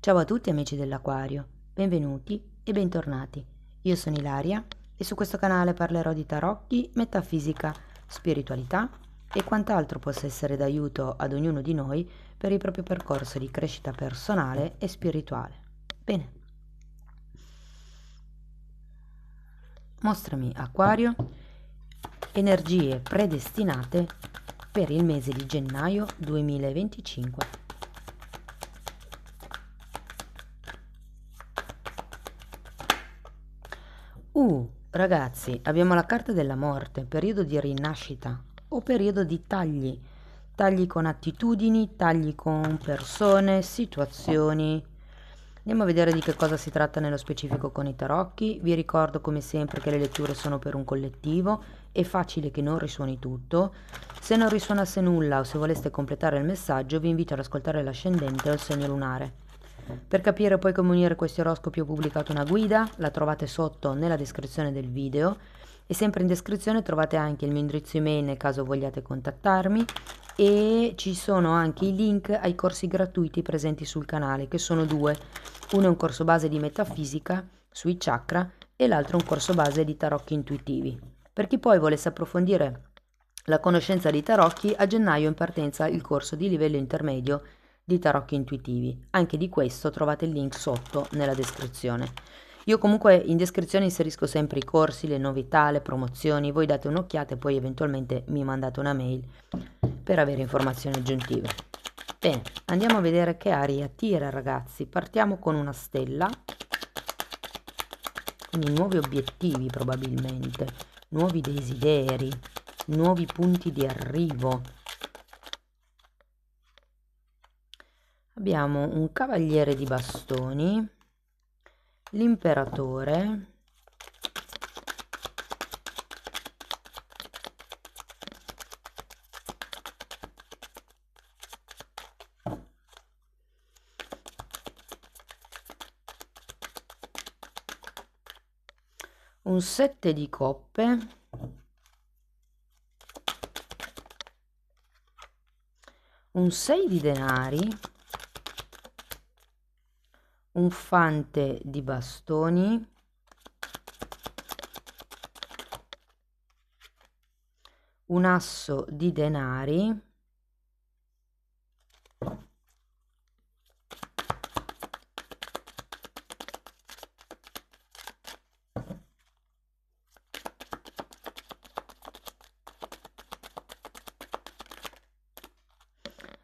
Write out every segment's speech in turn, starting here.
Ciao a tutti amici dell'Aquario, benvenuti e bentornati. Io sono Ilaria e su questo canale parlerò di tarocchi, metafisica, spiritualità e quant'altro possa essere d'aiuto ad ognuno di noi per il proprio percorso di crescita personale e spirituale. Bene, mostrami Acquario, energie predestinate per il mese di gennaio 2025. Ragazzi, abbiamo la carta della morte, periodo di rinascita o periodo di tagli, tagli con attitudini, tagli con persone, situazioni. Andiamo a vedere di che cosa si tratta nello specifico con i tarocchi. Vi ricordo come sempre che le letture sono per un collettivo, è facile che non risuoni tutto. Se non risuonasse nulla o se voleste completare il messaggio, vi invito ad ascoltare l'ascendente o il segno lunare. Per capire poi come unire questi oroscopi ho pubblicato una guida, la trovate sotto nella descrizione del video e sempre in descrizione trovate anche il mio indirizzo email nel caso vogliate contattarmi e ci sono anche i link ai corsi gratuiti presenti sul canale, che sono due. Uno è un corso base di metafisica sui chakra e l'altro è un corso base di tarocchi intuitivi. Per chi poi volesse approfondire la conoscenza dei tarocchi, a gennaio è in partenza il corso di livello intermedio di tarocchi intuitivi. Anche di questo trovate il link sotto nella descrizione. Io comunque in descrizione inserisco sempre i corsi, le novità, le promozioni, voi date un'occhiata e poi eventualmente mi mandate una mail per avere informazioni aggiuntive. Bene, andiamo a vedere che aria tira, ragazzi. Partiamo con una stella, quindi nuovi obiettivi probabilmente, nuovi desideri, nuovi punti di arrivo. Abbiamo un cavaliere di bastoni, l'imperatore, un 7 di coppe, un 6 di denari, un fante di bastoni, un asso di denari,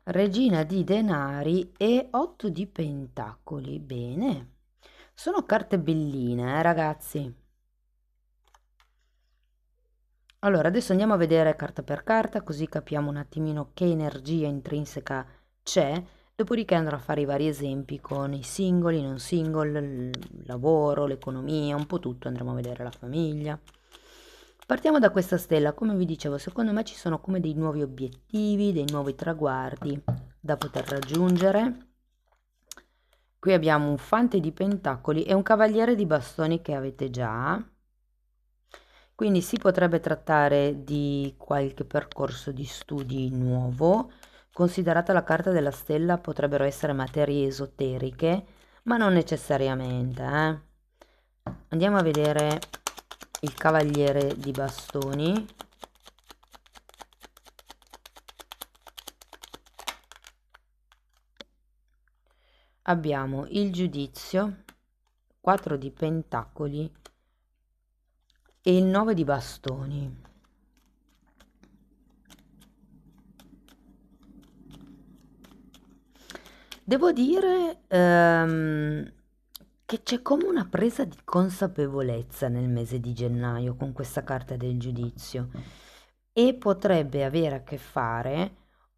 regina di denari e 8 di pentacoli. Bene, sono carte belline, ragazzi. Allora, adesso andiamo a vedere carta per carta, così capiamo un attimino che energia intrinseca c'è. Dopodiché andrò a fare i vari esempi con i singoli, non single, il lavoro, l'economia, un po' tutto. Andremo a vedere la famiglia. Partiamo da questa stella. Come vi dicevo, secondo me ci sono come dei nuovi obiettivi, dei nuovi traguardi da poter raggiungere. Qui abbiamo un fante di pentacoli e un cavaliere di bastoni che avete già. Quindi si potrebbe trattare di qualche percorso di studi nuovo. Considerata la carta della stella, potrebbero essere materie esoteriche, ma non necessariamente, Andiamo a vedere il cavaliere di bastoni. Abbiamo il giudizio, 4 di pentacoli e il 9 di bastoni. Devo dire che c'è come una presa di consapevolezza nel mese di gennaio con questa carta del giudizio e potrebbe avere a che fare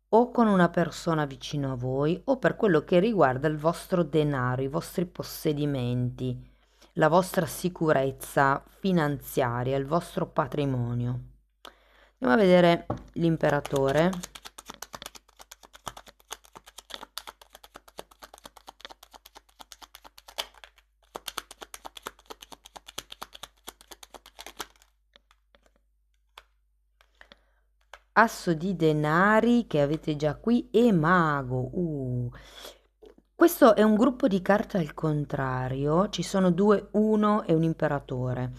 o con una persona vicino a voi o per quello che riguarda il vostro denaro, i vostri possedimenti, la vostra sicurezza finanziaria, il vostro patrimonio. Andiamo a vedere l'imperatore. Asso di denari che avete già qui e mago. Questo è un gruppo di carte al contrario, ci sono due, uno e un imperatore.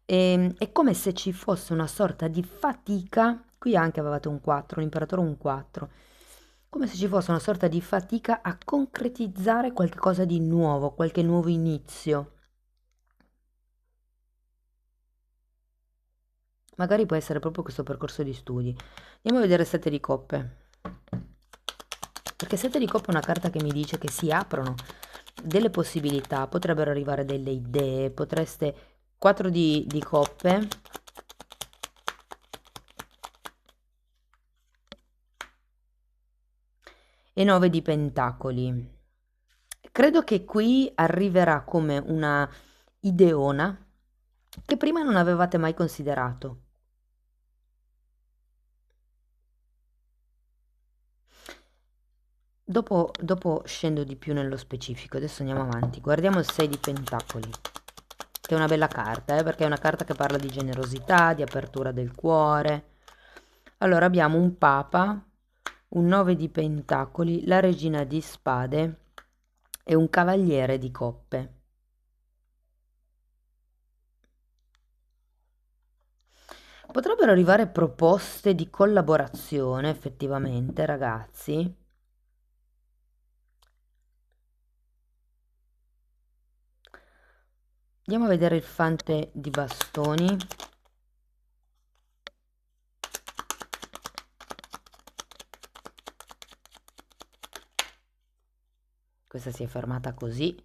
È come se ci fosse una sorta di fatica, qui anche avevate un 4, l'imperatore un 4, come se ci fosse una sorta di fatica a concretizzare qualcosa di nuovo, qualche nuovo inizio. Magari può essere proprio questo percorso di studi. Andiamo a vedere 7 di coppe. Perché 7 di coppe è una carta che mi dice che si aprono delle possibilità, potrebbero arrivare delle idee, potreste 4 di coppe e 9 di pentacoli. Credo che qui arriverà come una ideona che prima non avevate mai considerato. Dopo scendo di più nello specifico, adesso andiamo avanti. Guardiamo il 6 di pentacoli, che è una bella carta, perché è una carta che parla di generosità, di apertura del cuore. Allora abbiamo un papa, un 9 di pentacoli, la regina di spade e un cavaliere di coppe. Potrebbero arrivare proposte di collaborazione, effettivamente, ragazzi. Andiamo a vedere il fante di bastoni. Questa si è fermata così.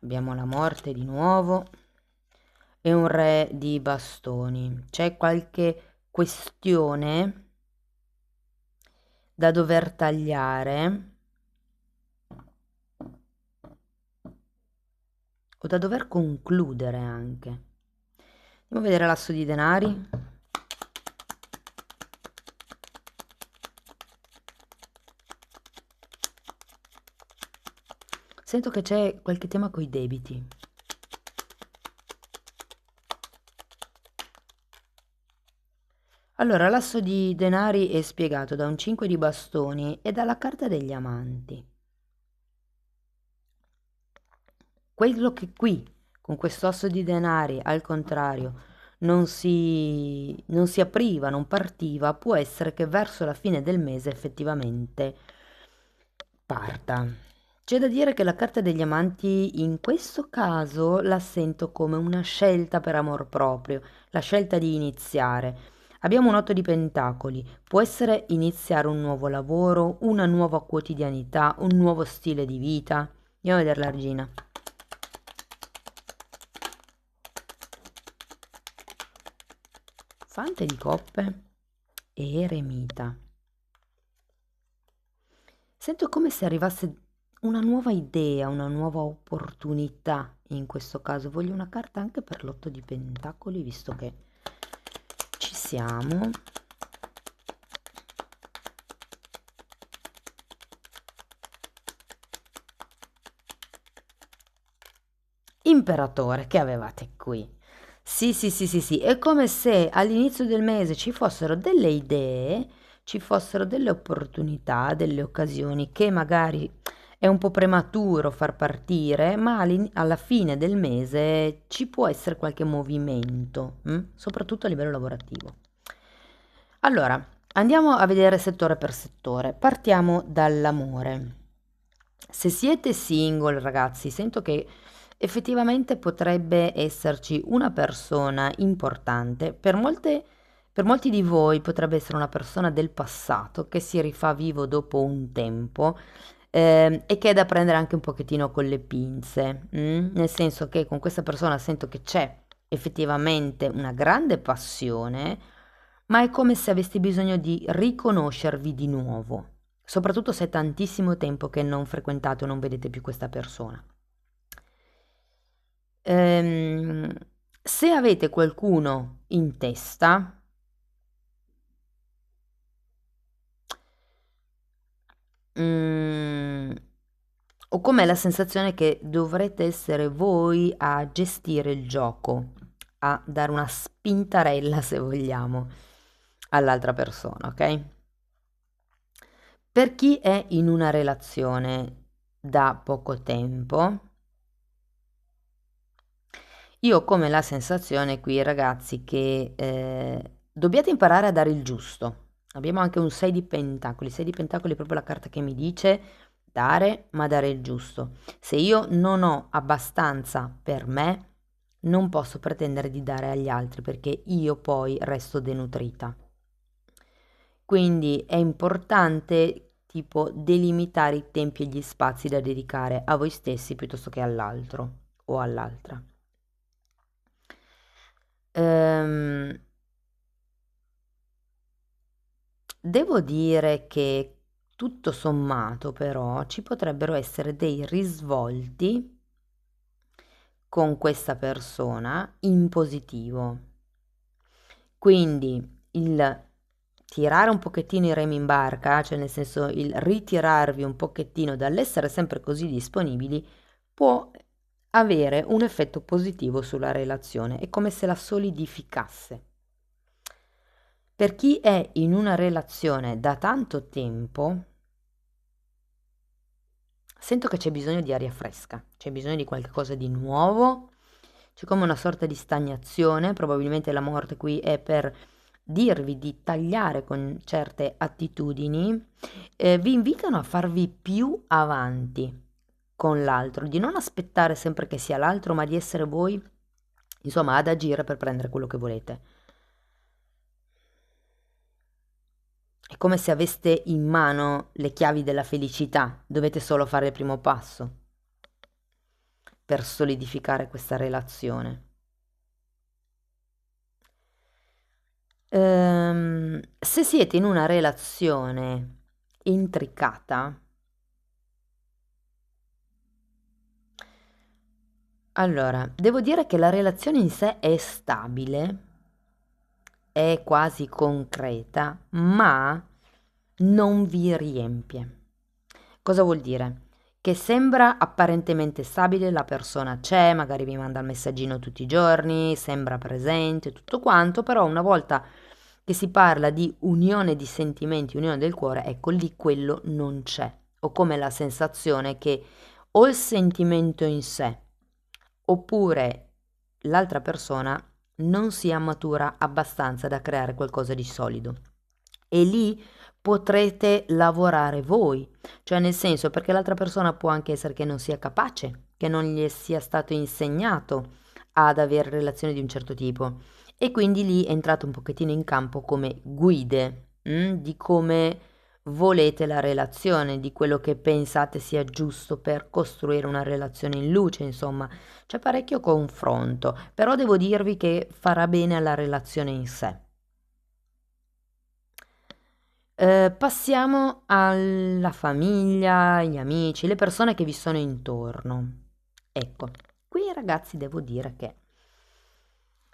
Abbiamo la morte di nuovo e un re di bastoni. C'è qualche questione da dover tagliare o da dover concludere anche. Andiamo a vedere l'asso di denari. Sento che c'è qualche tema coi debiti. Allora, l'asso di denari è spiegato da un 5 di bastoni e dalla carta degli amanti. Quello che qui, con questo asso di denari, al contrario, non si apriva, non partiva, può essere che verso la fine del mese effettivamente parta. C'è da dire che la carta degli amanti in questo caso la sento come una scelta per amor proprio, la scelta di iniziare. Abbiamo un 8 di pentacoli, può essere iniziare un nuovo lavoro, una nuova quotidianità, un nuovo stile di vita. Andiamo a vedere la regina. Fante di coppe e eremita. Sento come se arrivasse una nuova idea, una nuova opportunità in questo caso. Voglio una carta anche per l'8 di pentacoli, visto che ci siamo. Imperatore, che avevate qui? Sì, sì, sì, sì, sì, è come se all'inizio del mese ci fossero delle idee, ci fossero delle opportunità, delle occasioni che magari è un po' prematuro far partire, ma alla fine del mese ci può essere qualche movimento, soprattutto a livello lavorativo. Allora, andiamo a vedere settore per settore. Partiamo dall'amore. Se siete single, ragazzi, sento che effettivamente potrebbe esserci una persona importante. Per molti di voi potrebbe essere una persona del passato che si rifà vivo dopo un tempo, e che è da prendere anche un pochettino con le pinze, nel senso che con questa persona sento che c'è effettivamente una grande passione, ma è come se aveste bisogno di riconoscervi di nuovo, soprattutto se è tantissimo tempo che non frequentate o non vedete più questa persona. Ehm, Se avete qualcuno in testa, ho come la sensazione che dovrete essere voi a gestire il gioco, a dare una spintarella, se vogliamo, all'altra persona, ok? Per chi è in una relazione, da poco tempo. Io ho come la sensazione qui, ragazzi, che dobbiate imparare a dare il giusto. Abbiamo anche un 6 di pentacoli. 6 di pentacoli è proprio la carta che mi dice dare, ma dare il giusto. Se io non ho abbastanza per me, non posso pretendere di dare agli altri perché io poi resto denutrita. Quindi è importante tipo delimitare i tempi e gli spazi da dedicare a voi stessi piuttosto che all'altro o all'altra. Devo dire che tutto sommato però ci potrebbero essere dei risvolti con questa persona in positivo. Quindi il tirare un pochettino i remi in barca, cioè nel senso il ritirarvi un pochettino dall'essere sempre così disponibili, può avere un effetto positivo sulla relazione, è come se la solidificasse. Per chi è in una relazione da tanto tempo, sento che c'è bisogno di aria fresca, c'è bisogno di qualcosa di nuovo, c'è come una sorta di stagnazione, probabilmente la morte qui è per dirvi di tagliare con certe attitudini, vi invitano a farvi più avanti con l'altro, di non aspettare sempre che sia l'altro, ma di essere voi, insomma, ad agire per prendere quello che volete. È come se aveste in mano le chiavi della felicità, dovete solo fare il primo passo per solidificare questa relazione. Se siete in una relazione intricata, allora, devo dire che la relazione in sé è stabile, è quasi concreta, ma non vi riempie. Cosa vuol dire? Che sembra apparentemente stabile, la persona c'è, magari vi manda il messaggino tutti i giorni, sembra presente, tutto quanto, però una volta che si parla di unione di sentimenti, unione del cuore, ecco lì quello non c'è. Ho come la sensazione che o il sentimento in sé oppure l'altra persona non sia matura abbastanza da creare qualcosa di solido. E lì potrete lavorare voi, cioè nel senso perché l'altra persona può anche essere che non sia capace, che non gli sia stato insegnato ad avere relazioni di un certo tipo e quindi lì entrate un pochettino in campo come guide, di come volete la relazione, di quello che pensate sia giusto per costruire una relazione in luce, insomma, c'è parecchio confronto, però devo dirvi che farà bene alla relazione in sé. Passiamo alla famiglia, gli amici, le persone che vi sono intorno. Ecco, qui ragazzi devo dire che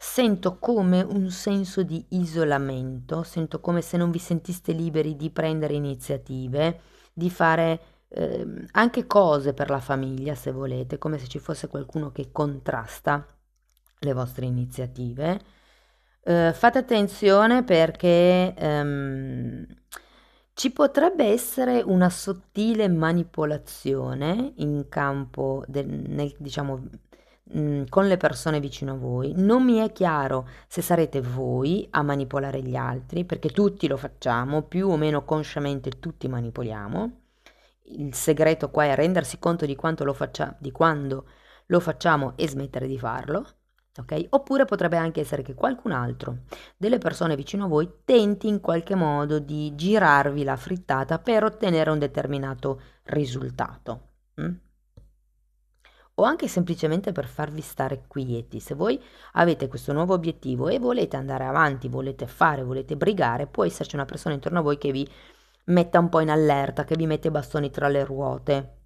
sento come un senso di isolamento, sento come se non vi sentiste liberi di prendere iniziative, di fare anche cose per la famiglia, se volete, come se ci fosse qualcuno che contrasta le vostre iniziative. Fate attenzione perché ci potrebbe essere una sottile manipolazione in campo diciamo, con le persone vicino a voi. Non mi è chiaro se sarete voi a manipolare gli altri, perché tutti lo facciamo, più o meno consciamente tutti manipoliamo. Il segreto qua è rendersi conto di quanto di quando lo facciamo e smettere di farlo. Ok? Oppure potrebbe anche essere che qualcun altro, delle persone vicino a voi, tenti in qualche modo di girarvi la frittata per ottenere un determinato risultato. O anche semplicemente per farvi stare quieti. Se voi avete questo nuovo obiettivo e volete andare avanti, volete fare, volete brigare, può esserci una persona intorno a voi che vi metta un po' in allerta, che vi mette i bastoni tra le ruote.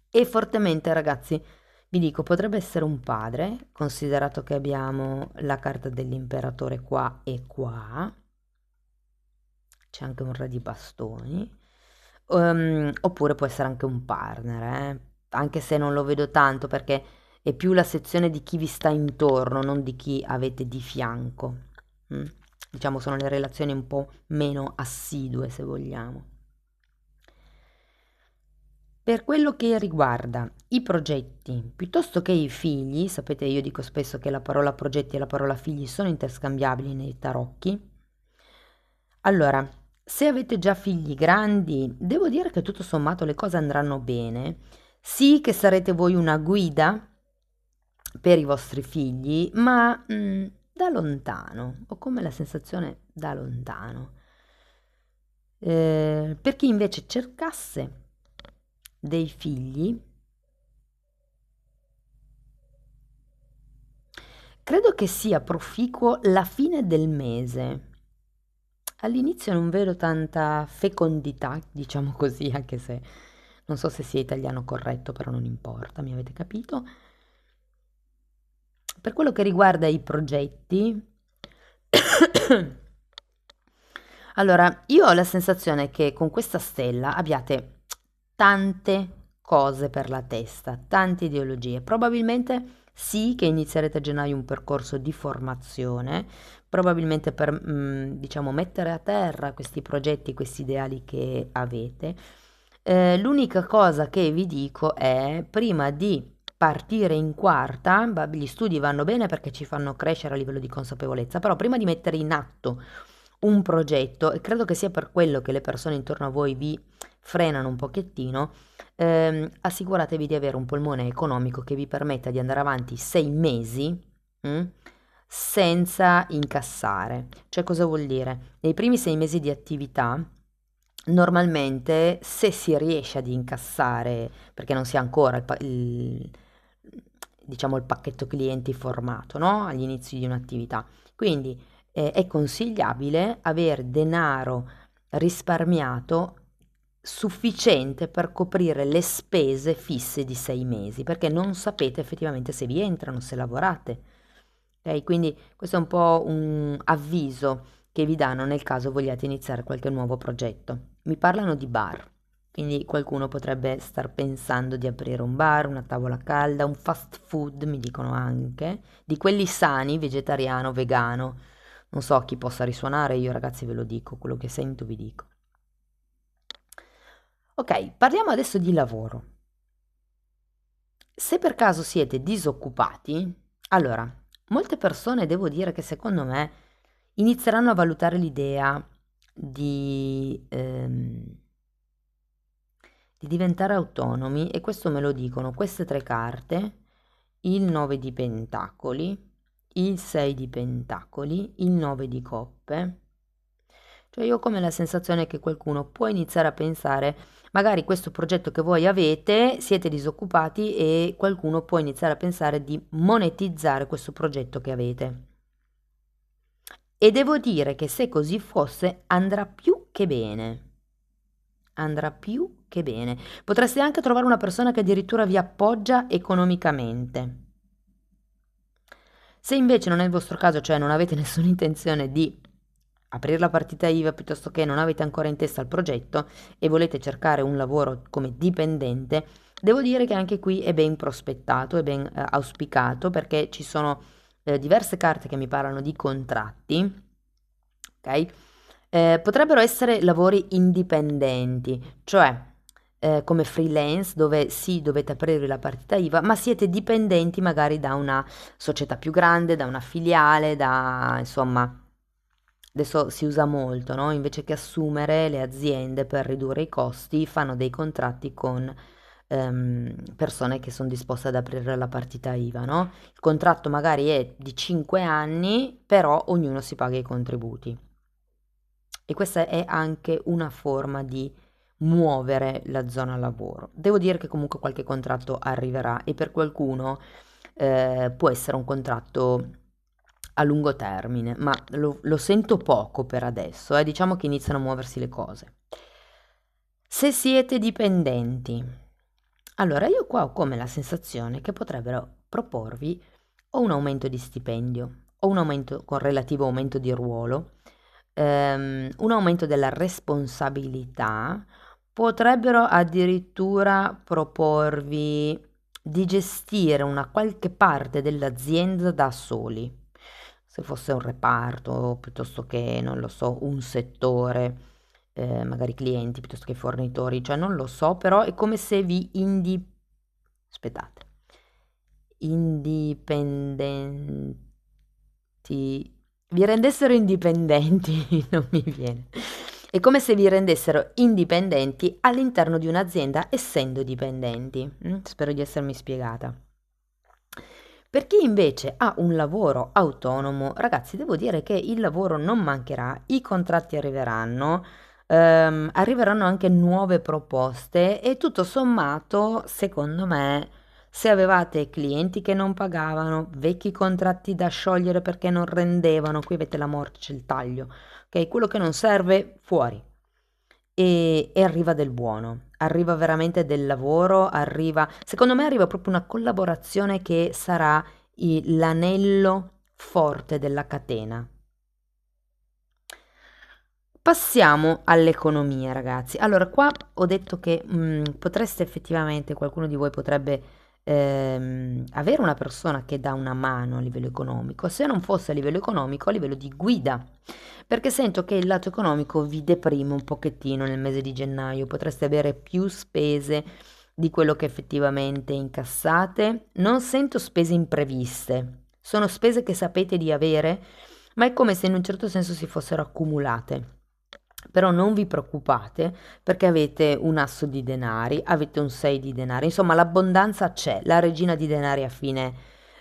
E fortemente, ragazzi, vi dico, potrebbe essere un padre, considerato che abbiamo la carta dell'imperatore qua e qua. C'è anche un re di bastoni. Oppure può essere anche un partner, anche se non lo vedo tanto perché è più la sezione di chi vi sta intorno, non di chi avete di fianco. Diciamo sono le relazioni un po' meno assidue, se vogliamo. Per quello che riguarda i progetti, piuttosto che i figli, sapete io dico spesso che la parola progetti e la parola figli sono interscambiabili nei tarocchi. Allora, se avete già figli grandi, devo dire che tutto sommato le cose andranno bene. Sì che sarete voi una guida per i vostri figli, ma da lontano, ho come la sensazione da lontano. Per chi invece cercasse dei figli, credo che sia proficuo la fine del mese. All'inizio non vedo tanta fecondità, diciamo così, anche se non so se sia italiano corretto, però non importa, mi avete capito. Per quello che riguarda i progetti, allora, io ho la sensazione che con questa stella abbiate tante cose per la testa, tante ideologie. Probabilmente sì che inizierete a gennaio un percorso di formazione, probabilmente per, diciamo, mettere a terra questi progetti, questi ideali che avete. L'unica cosa che vi dico è, prima di partire in quarta, gli studi vanno bene perché ci fanno crescere a livello di consapevolezza, però prima di mettere in atto un progetto, e credo che sia per quello che le persone intorno a voi vi frenano un pochettino, assicuratevi di avere un polmone economico che vi permetta di andare avanti 6 mesi, mm, senza incassare. Cioè, cosa vuol dire? Nei primi 6 mesi di attività, normalmente, se si riesce ad incassare, perché non si ha ancora diciamo il pacchetto clienti formato, no? Agli inizi di un'attività. Quindi è consigliabile avere denaro risparmiato sufficiente per coprire le spese fisse di 6 mesi, perché non sapete effettivamente se vi entrano, se lavorate. Ok? Quindi questo è un po' un avviso che vi danno nel caso vogliate iniziare qualche nuovo progetto. Mi parlano di bar, quindi qualcuno potrebbe star pensando di aprire un bar, una tavola calda, un fast food, mi dicono anche, di quelli sani, vegetariano, vegano. Non so chi possa risuonare, io ragazzi ve lo dico, quello che sento vi dico. Ok, parliamo adesso di lavoro. Se per caso siete disoccupati, allora, molte persone devo dire che secondo me inizieranno a valutare l'idea di diventare autonomi, e questo me lo dicono queste 3 carte, il 9 di pentacoli, il 6 di pentacoli, il 9 di coppe. Cioè io ho come la sensazione che qualcuno può iniziare a pensare, magari questo progetto che voi avete, siete disoccupati e qualcuno può iniziare a pensare di monetizzare questo progetto che avete. E devo dire che se così fosse andrà più che bene. Andrà più che bene. Potreste anche trovare una persona che addirittura vi appoggia economicamente. Se invece non è il vostro caso, cioè non avete nessuna intenzione di aprire la partita IVA piuttosto che non avete ancora in testa il progetto e volete cercare un lavoro come dipendente, devo dire che anche qui è ben prospettato, è ben auspicato, perché ci sono diverse carte che mi parlano di contratti, ok? Potrebbero essere lavori indipendenti, cioè come freelance, dove sì, dovete aprire la partita IVA, ma siete dipendenti magari da una società più grande, da una filiale, da insomma, adesso si usa molto, no? Invece che assumere, le aziende per ridurre i costi fanno dei contratti con persone che sono disposte ad aprire la partita IVA, no? Il contratto magari è di 5 anni, però ognuno si paga i contributi. E questa è anche una forma di muovere la zona lavoro. Devo dire che comunque qualche contratto arriverà, e per qualcuno può essere un contratto a lungo termine, ma lo sento poco per adesso, diciamo che iniziano a muoversi le cose. Se siete dipendenti, allora io qua ho come la sensazione che potrebbero proporvi o un aumento di stipendio o un aumento con relativo aumento di ruolo, un aumento della responsabilità, potrebbero addirittura proporvi di gestire una qualche parte dell'azienda da soli. Se fosse un reparto piuttosto che, non lo so, un settore, magari clienti piuttosto che fornitori, cioè non lo so, però è come se aspettate, vi rendessero indipendenti, non mi viene. È come se vi rendessero indipendenti all'interno di un'azienda essendo dipendenti. Spero di essermi spiegata. Per chi invece ha un lavoro autonomo, ragazzi, devo dire che il lavoro non mancherà, i contratti arriveranno, arriveranno anche nuove proposte e tutto sommato, secondo me, se avevate clienti che non pagavano, vecchi contratti da sciogliere perché non rendevano, qui avete la morte, c'è il taglio, ok? Quello che non serve, fuori. E arriva del buono, arriva veramente del lavoro, arriva, secondo me arriva proprio una collaborazione che sarà l'anello forte della catena. Passiamo all'economia, ragazzi. Allora, qua ho detto che potreste effettivamente, qualcuno di voi potrebbe avere una persona che dà una mano a livello economico, se non fosse a livello economico, a livello di guida, perché sento che il lato economico vi deprime un pochettino nel mese di gennaio, potreste avere più spese di quello che effettivamente incassate, non sento spese impreviste, sono spese che sapete di avere, ma è come se in un certo senso si fossero accumulate. Però non vi preoccupate perché avete un asso di denari, avete un 6 di denari, insomma l'abbondanza c'è, la regina di denari a fine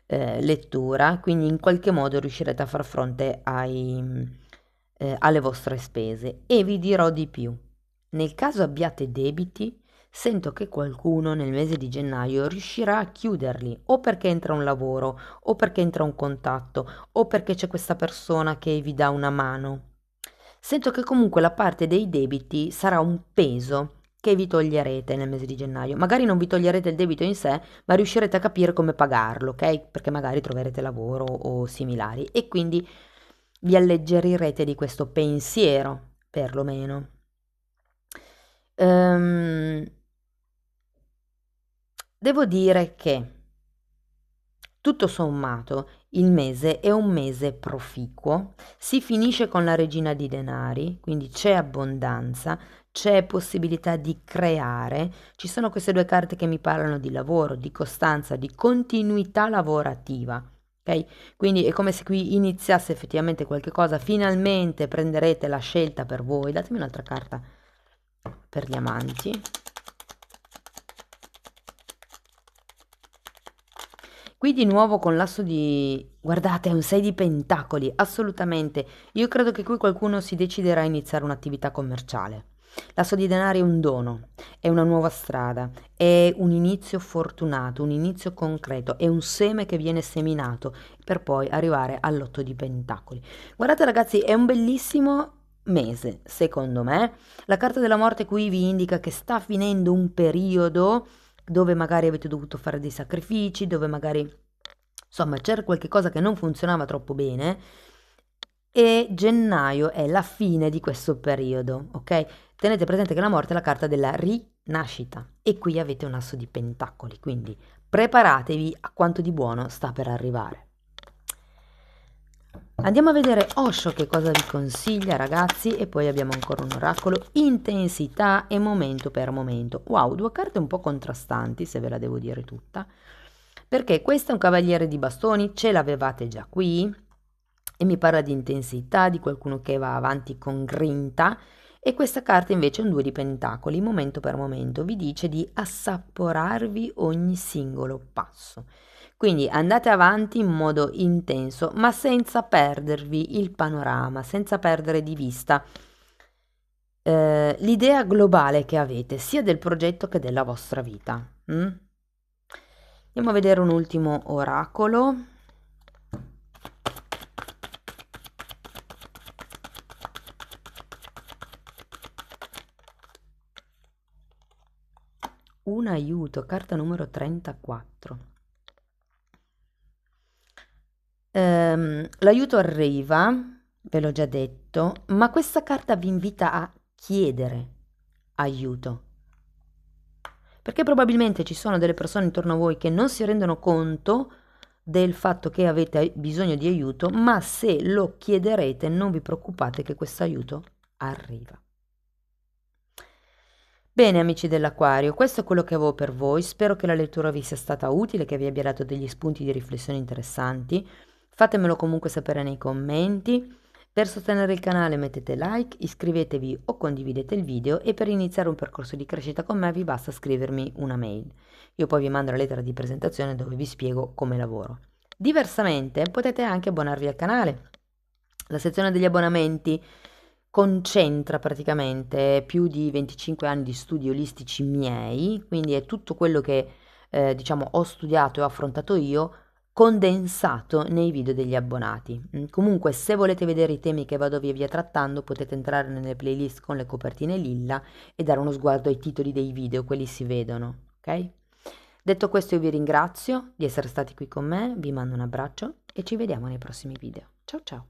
lettura, quindi in qualche modo riuscirete a far fronte alle vostre spese. E vi dirò di più, nel caso abbiate debiti, sento che qualcuno nel mese di gennaio riuscirà a chiuderli, o perché entra un lavoro, o perché entra un contatto, o perché c'è questa persona che vi dà una mano. Sento che comunque la parte dei debiti sarà un peso che vi toglierete nel mese di gennaio. Magari non vi toglierete il debito in sé, ma riuscirete a capire come pagarlo, ok? Perché magari troverete lavoro o similari e quindi vi alleggerirete di questo pensiero, perlomeno. Devo dire che tutto sommato il mese è un mese proficuo, si finisce con la regina di denari, quindi c'è abbondanza, c'è possibilità di creare, ci sono queste due carte che mi parlano di lavoro, di costanza, di continuità lavorativa. Ok? Quindi è come se qui iniziasse effettivamente qualche cosa, finalmente prenderete la scelta per voi. Datemi un'altra carta per gli amanti. Qui di nuovo con l'asso di... Guardate, è un 6 di pentacoli, assolutamente. Io credo che qui qualcuno si deciderà a iniziare un'attività commerciale. L'asso di denari è un dono, è una nuova strada, è un inizio fortunato, un inizio concreto, è un seme che viene seminato per poi arrivare all'otto di pentacoli. Guardate ragazzi, è un bellissimo mese, secondo me. La carta della morte qui vi indica che sta finendo un periodo dove magari avete dovuto fare dei sacrifici, dove magari insomma c'era qualche cosa che non funzionava troppo bene e gennaio è la fine di questo periodo, ok? Tenete presente che la morte è la carta della rinascita e qui avete un asso di pentacoli, quindi preparatevi a quanto di buono sta per arrivare. Andiamo a vedere Osho che cosa vi consiglia ragazzi e poi abbiamo ancora un oracolo, intensità e momento per momento. Wow, due carte un po' contrastanti se ve la devo dire tutta, perché questo è un cavaliere di bastoni, ce l'avevate già qui e mi parla di intensità, di qualcuno che va avanti con grinta e questa carta invece è un 2 di pentacoli, momento per momento, vi dice di assaporarvi ogni singolo passo. Quindi andate avanti in modo intenso, ma senza perdervi il panorama, senza perdere di vista l'idea globale che avete, sia del progetto che della vostra vita. Andiamo a vedere un ultimo oracolo. Un aiuto, carta numero 34. L'aiuto arriva, ve l'ho già detto, ma questa carta vi invita a chiedere aiuto. Perché probabilmente ci sono delle persone intorno a voi che non si rendono conto del fatto che avete bisogno di aiuto, ma se lo chiederete non vi preoccupate che questo aiuto arriva. Bene amici dell'Acquario, questo è quello che avevo per voi, spero che la lettura vi sia stata utile, che vi abbia dato degli spunti di riflessione interessanti, fatemelo comunque sapere nei commenti, per sostenere il canale mettete like, iscrivetevi o condividete il video e per iniziare un percorso di crescita con me vi basta scrivermi una mail, io poi vi mando la lettera di presentazione dove vi spiego come lavoro. Diversamente potete anche abbonarvi al canale, la sezione degli abbonamenti concentra praticamente più di 25 anni di studi olistici miei, quindi è tutto quello che diciamo ho studiato e ho affrontato io condensato nei video degli abbonati. Comunque se volete vedere i temi che vado via via trattando potete entrare nelle playlist con le copertine lilla e dare uno sguardo ai titoli dei video, quelli si vedono, ok? Detto questo io vi ringrazio di essere stati qui con me, vi mando un abbraccio e ci vediamo nei prossimi video. Ciao ciao!